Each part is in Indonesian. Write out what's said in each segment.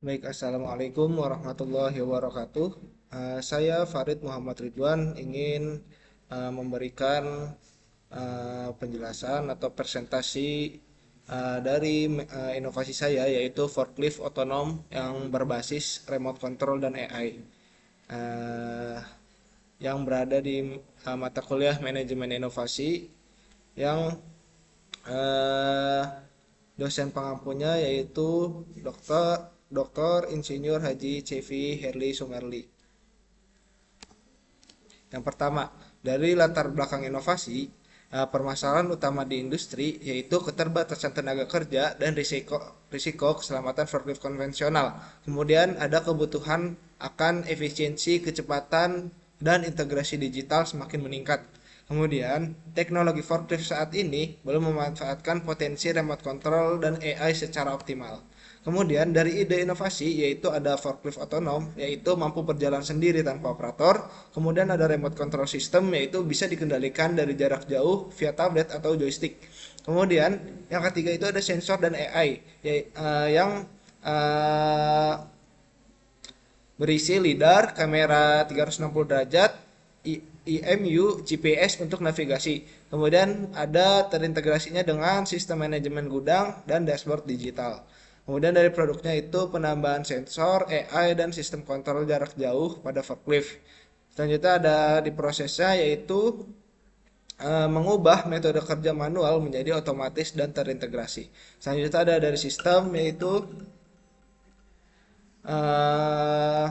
Baik, Assalamualaikum warahmatullahi wabarakatuh. Saya Farid Muhammad Ridwan ingin memberikan penjelasan atau presentasi dari inovasi saya, yaitu forklift otonom yang berbasis remote control dan AI, eh, yang berada di mata kuliah manajemen inovasi, yang eh, dosen pengampunya yaitu Dr. Dr. Insinyur Haji Cevi Herli Sumerli. Yang pertama, dari latar belakang inovasi, permasalahan utama di industri yaitu keterbatasan tenaga kerja dan risiko keselamatan forklift konvensional. Kemudian ada kebutuhan akan efisiensi, kecepatan, dan integrasi digital semakin meningkat. Kemudian, teknologi forklift saat ini belum memanfaatkan potensi remote control dan AI secara optimal. Kemudian dari ide inovasi yaitu ada forklift otonom, yaitu mampu berjalan sendiri tanpa operator. Kemudian ada remote control system, yaitu bisa dikendalikan dari jarak jauh via tablet atau joystick. Kemudian yang ketiga itu ada sensor dan AI yang uh, berisi lidar, kamera 360 derajat, IMU, GPS untuk navigasi. Kemudian ada terintegrasinya dengan sistem manajemen gudang dan dashboard digital. Kemudian dari produknya itu penambahan sensor, AI, dan sistem kontrol jarak jauh pada forklift. Selanjutnya ada di prosesnya yaitu mengubah metode kerja manual menjadi otomatis dan terintegrasi. Selanjutnya ada dari sistem yaitu eh,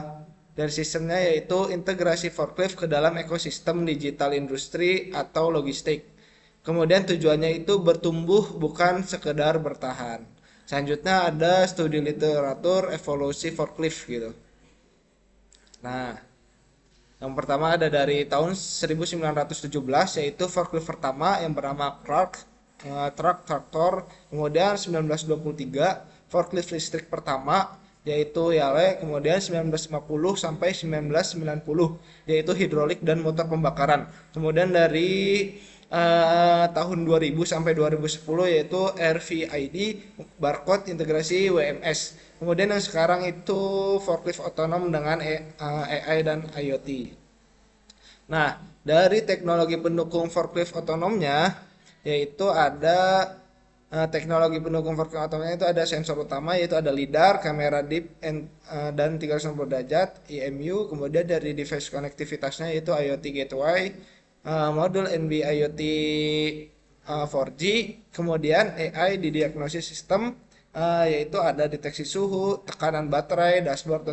dari sistemnya yaitu integrasi forklift ke dalam ekosistem digital industri atau logistik. Kemudian tujuannya itu bertumbuh bukan sekedar bertahan. Selanjutnya ada studi literatur evolusi forklift gitu. Nah, yang pertama ada dari tahun 1917 yaitu forklift pertama yang bernama Clark Truck Tractor. Kemudian 1923 forklift listrik pertama yaitu Yale. Kemudian 1950 sampai 1990 yaitu hidrolik dan motor pembakaran. Kemudian dari tahun 2000 sampai 2010 yaitu RFID barcode integrasi WMS. Kemudian yang sekarang itu forklift otonom dengan AI dan IoT. Nah, dari teknologi pendukung forklift otonomnya yaitu ada teknologi pendukung forklift otonomnya itu ada sensor utama yaitu ada lidar, kamera deep dan 360 derajat, IMU, kemudian dari device konektivitasnya yaitu IoT gateway, modul NB IoT 4G, kemudian AI di diagnosis sistem yaitu ada deteksi suhu, tekanan baterai, dashboard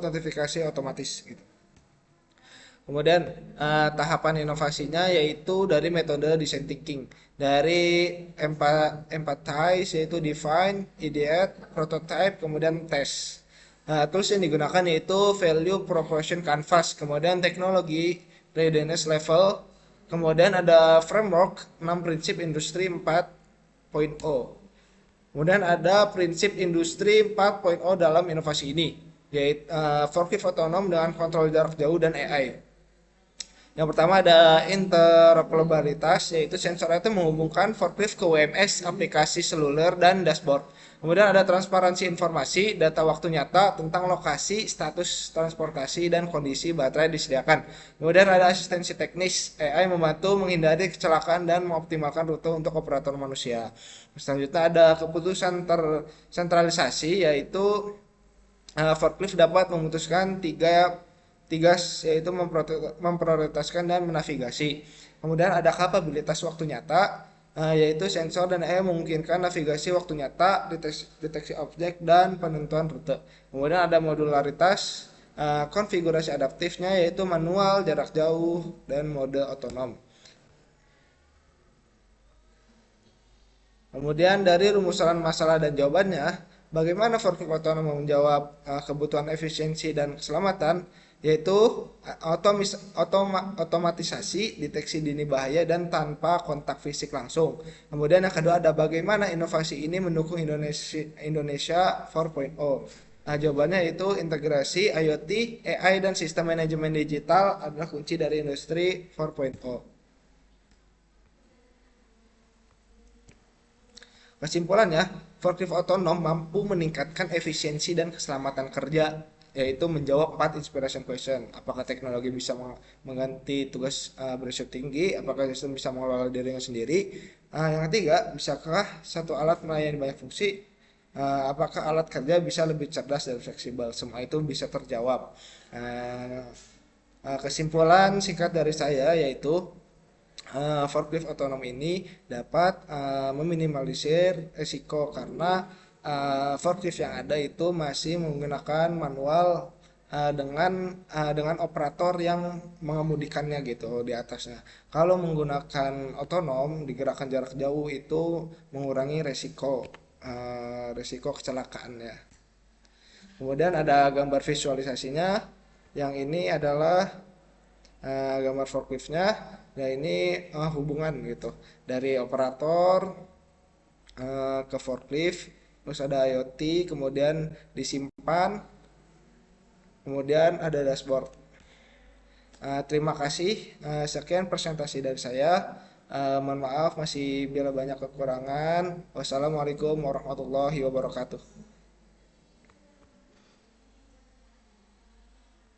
notifikasi otomatis gitu. Kemudian tahapan inovasinya yaitu dari metode design thinking, dari empathize yaitu define, ideate, prototype, kemudian test. Tools yang digunakan yaitu value proposition canvas, kemudian teknologi readiness level, kemudian ada framework 6 prinsip industri 4.0. Kemudian ada prinsip industri 4.0 dalam inovasi ini, yaitu forklift otonom dengan kontrol jarak jauh dan AI. Yang pertama ada interoperabilitas, yaitu sensor itu menghubungkan forklift ke WMS, aplikasi seluler, dan dashboard. Kemudian ada transparansi informasi, data waktu nyata tentang lokasi, status transportasi, dan kondisi baterai disediakan. Kemudian ada asistensi teknis, AI membantu menghindari kecelakaan dan mengoptimalkan rute untuk operator manusia. Selanjutnya ada keputusan tersentralisasi, yaitu forklift dapat memutuskan tiga tiga yaitu memprioritaskan dan menavigasi. Kemudian ada kapabilitas waktu nyata, yaitu sensor dan AI memungkinkan navigasi waktu nyata, deteksi objek, dan penentuan rute. Kemudian ada modularitas, konfigurasi adaptifnya yaitu manual, jarak jauh, dan mode otonom. Kemudian dari rumusan masalah dan jawabannya, bagaimana forklift otonom menjawab kebutuhan efisiensi dan keselamatan, yaitu otomatisasi, deteksi dini bahaya, dan tanpa kontak fisik langsung. Kemudian yang kedua ada bagaimana inovasi ini mendukung Indonesia 4.0. Nah, jawabannya itu integrasi IoT, AI, dan sistem manajemen digital adalah kunci dari industri 4.0. Kesimpulannya, forklift otonom mampu meningkatkan efisiensi dan keselamatan kerja, yaitu menjawab 4 inspiration question. Apakah teknologi bisa mengganti tugas berisiko tinggi? Apakah sistem bisa mengelola dirinya sendiri? Yang ketiga, bisakah satu alat melayani banyak fungsi? Apakah alat kerja bisa lebih cerdas dan fleksibel? Semua itu bisa terjawab. Uh, Kesimpulan singkat dari saya yaitu forklift otonom ini dapat meminimalisir risiko karena forklift yang ada itu masih menggunakan manual dengan operator yang mengemudikannya gitu di atasnya. Kalau menggunakan otonom digerakkan jarak jauh itu mengurangi risiko kecelakaan ya. Kemudian ada gambar visualisasinya. Yang ini adalah gambar forkliftnya. Nah ini hubungan gitu dari operator ke forklift, terus ada IoT, kemudian disimpan, kemudian ada dashboard. Terima kasih. Sekian presentasi dari saya. Mohon maaf masih bila banyak kekurangan. Wassalamualaikum warahmatullahi wabarakatuh.